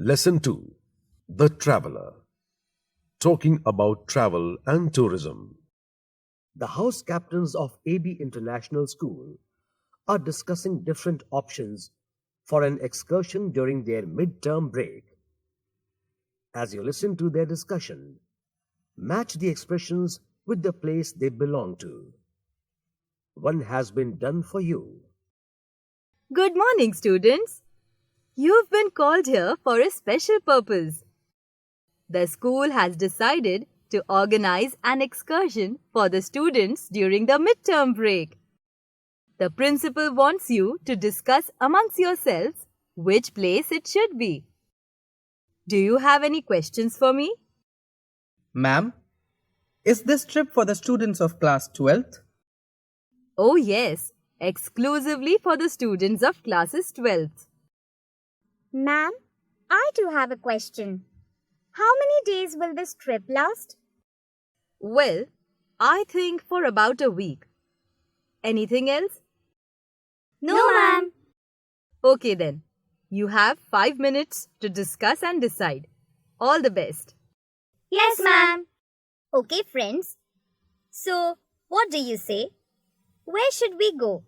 Lesson 2. The Traveler. Talking about travel and tourism. The house captains of AB International School are discussing different options for an excursion during their mid-term break. As you listen to their discussion, match the expressions with the place they belong to. One has been done for you. Good morning, students. You've been called here for a special purpose. The school has decided to organize an excursion for the students during the midterm break. The principal wants you to discuss amongst yourselves which place it should be. Do you have any questions for me? Ma'am, is this trip for the students of class 12th? Oh yes, exclusively for the students of classes 12th. Ma'am, I too have a question. How many days will this trip last? Well, I think for about a week. Anything else? No, ma'am. Okay then. You have 5 minutes to discuss and decide. All the best. Yes, ma'am. Okay, friends. So, what do you say? Where should we go?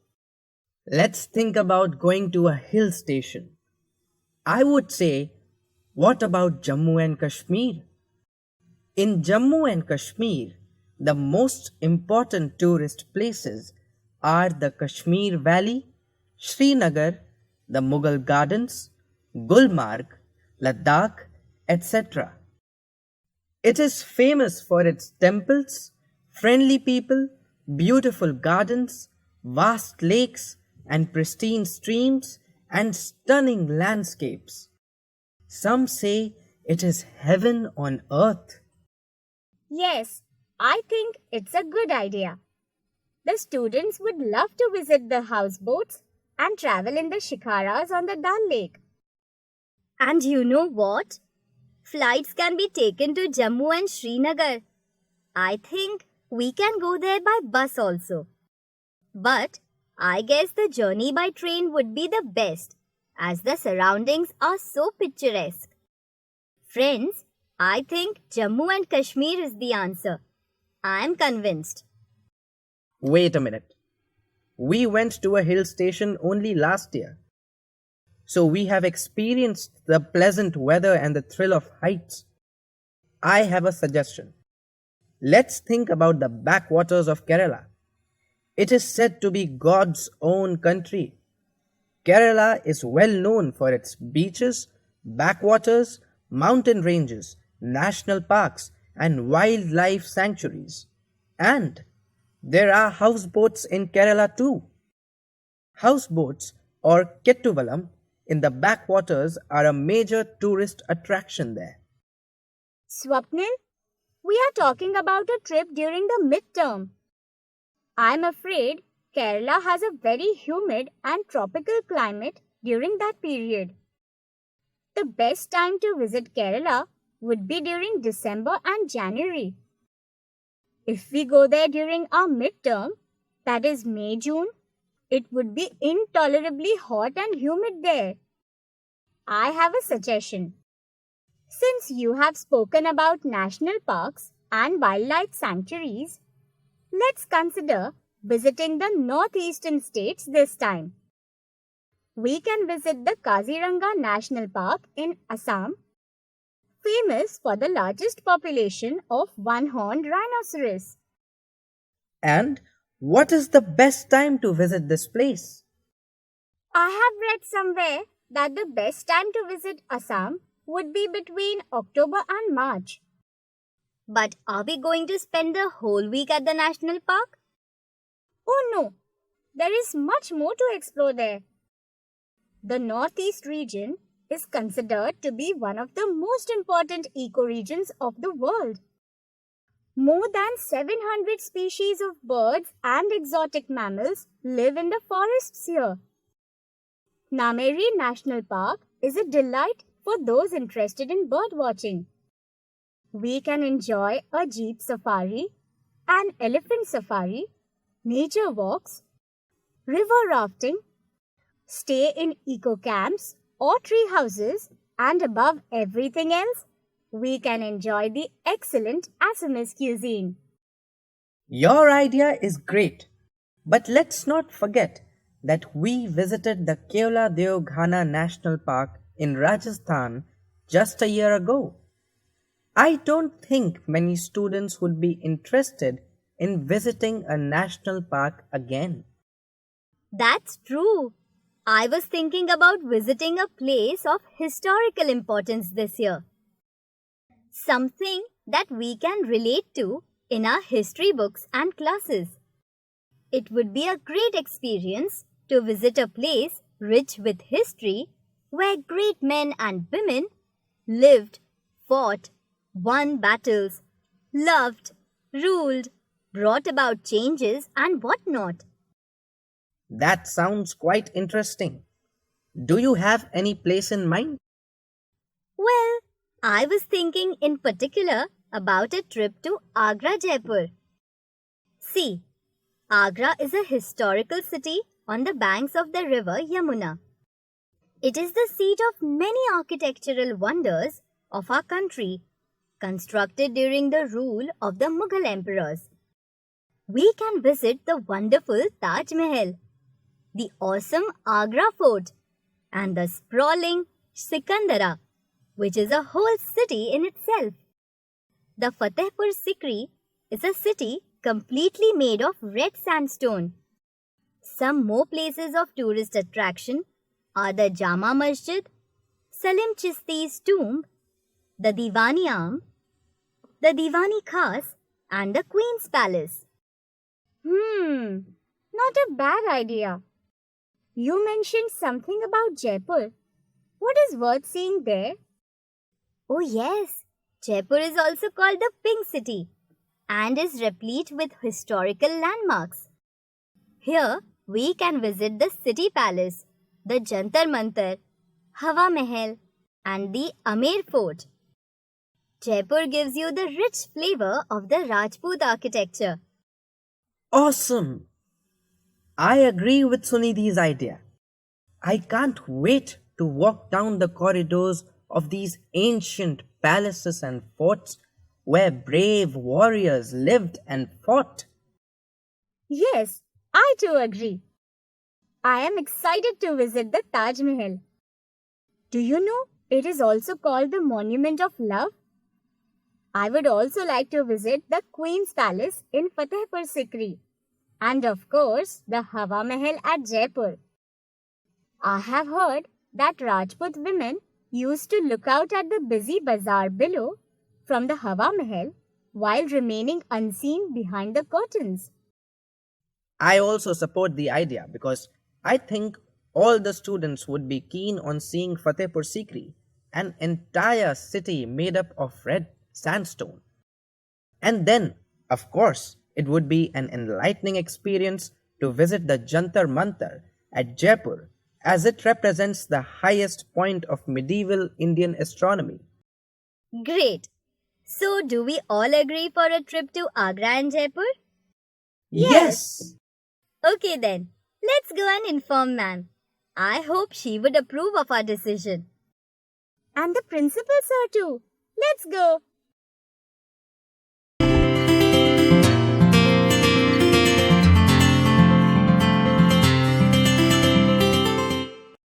Let's think about going to a hill station. I would say, what about Jammu and Kashmir? In Jammu and Kashmir, the most important tourist places are the Kashmir Valley, Srinagar, the Mughal Gardens, Gulmarg, Ladakh, etc. It is famous for its temples, friendly people, beautiful gardens, vast lakes, and pristine streams and stunning landscapes. Some say it is heaven on earth. Yes, I think it's a good idea. The students would love to visit the houseboats and travel in the shikaras on the Dal Lake. And you know what? Flights can be taken to Jammu and Srinagar. I think we can go there by bus also. But I guess the journey by train would be the best, as the surroundings are so picturesque. Friends, I think Jammu and Kashmir is the answer. I am convinced. Wait a minute. We went to a hill station only last year. So we have experienced the pleasant weather and the thrill of heights. I have a suggestion. Let's think about the backwaters of Kerala. It is said to be God's own country. Kerala is well known for its beaches, backwaters, mountain ranges, national parks, and wildlife sanctuaries. And there are houseboats in Kerala too. Houseboats, or Kettuvalam, in the backwaters are a major tourist attraction there. Swapnil, we are talking about a trip during the midterm. I'm afraid Kerala has a very humid and tropical climate during that period. The best time to visit Kerala would be during December and January. If we go there during our midterm, that is May-June, it would be intolerably hot and humid there. I have a suggestion. Since you have spoken about national parks and wildlife sanctuaries, let's consider visiting the northeastern states this time. We can visit the Kaziranga National Park in Assam, famous for the largest population of one-horned rhinoceros. And what is the best time to visit this place? I have read somewhere that the best time to visit Assam would be between October and March. But are we going to spend the whole week at the national park? Oh no, there is much more to explore there. The Northeast region is considered to be one of the most important ecoregions of the world. More than 700 species of birds and exotic mammals live in the forests here. Nameri National Park is a delight for those interested in bird watching. We can enjoy a jeep safari, an elephant safari, nature walks, river rafting, stay in eco camps or tree houses, And above everything else, we can enjoy the excellent Assamese cuisine. Your idea is great, but let's not forget that we visited the Keola Deoghana National Park in Rajasthan just a year ago. I don't think many students would be interested in visiting a national park again. That's true. I was thinking about visiting a place of historical importance this year. Something that we can relate to in our history books and classes. It would be a great experience to visit a place rich with history where great men and women lived, fought, won battles, loved, ruled, brought about changes, and whatnot. That sounds quite interesting. Do you have any place in mind? Well, I was thinking in particular about a trip to Agra, Jaipur. See, Agra is a historical city on the banks of the river Yamuna. It is the seat of many architectural wonders of our country, constructed during the rule of the Mughal emperors. We can visit the wonderful Taj Mahal, the awesome Agra Fort, and the sprawling Sikandara, which is a whole city in itself. The Fatehpur Sikri is a city completely made of red sandstone. Some more places of tourist attraction are the Jama Masjid, Salim Chisti's tomb, the Diwani Arm, the Diwani Khas, and the Queen's Palace. Not a bad idea. You mentioned something about Jaipur. What is worth seeing there? Oh yes, Jaipur is also called the Pink City and is replete with historical landmarks. Here we can visit the City Palace, the Jantar Mantar, Hawa Mahal, and the Amer Fort. Jaipur gives you the rich flavor of the Rajput architecture. Awesome! I agree with Sunidhi's idea. I can't wait to walk down the corridors of these ancient palaces and forts where brave warriors lived and fought. Yes, I too agree. I am excited to visit the Taj Mahal. Do you know it is also called the Monument of Love? I would also like to visit the Queen's Palace in Fatehpur Sikri and of course the Hawa Mahal at Jaipur. I have heard that Rajput women used to look out at the busy bazaar below from the Hawa Mahal while remaining unseen behind the curtains. I also support the idea because I think all the students would be keen on seeing Fatehpur Sikri, an entire city made up of red sandstone. And then, of course, it would be an enlightening experience to visit the Jantar Mantar at Jaipur as it represents the highest point of medieval Indian astronomy. Great! So, do we all agree for a trip to Agra and Jaipur? Yes! Okay then, let's go and inform ma'am. I hope she would approve of our decision. And the principal sir too. Let's go.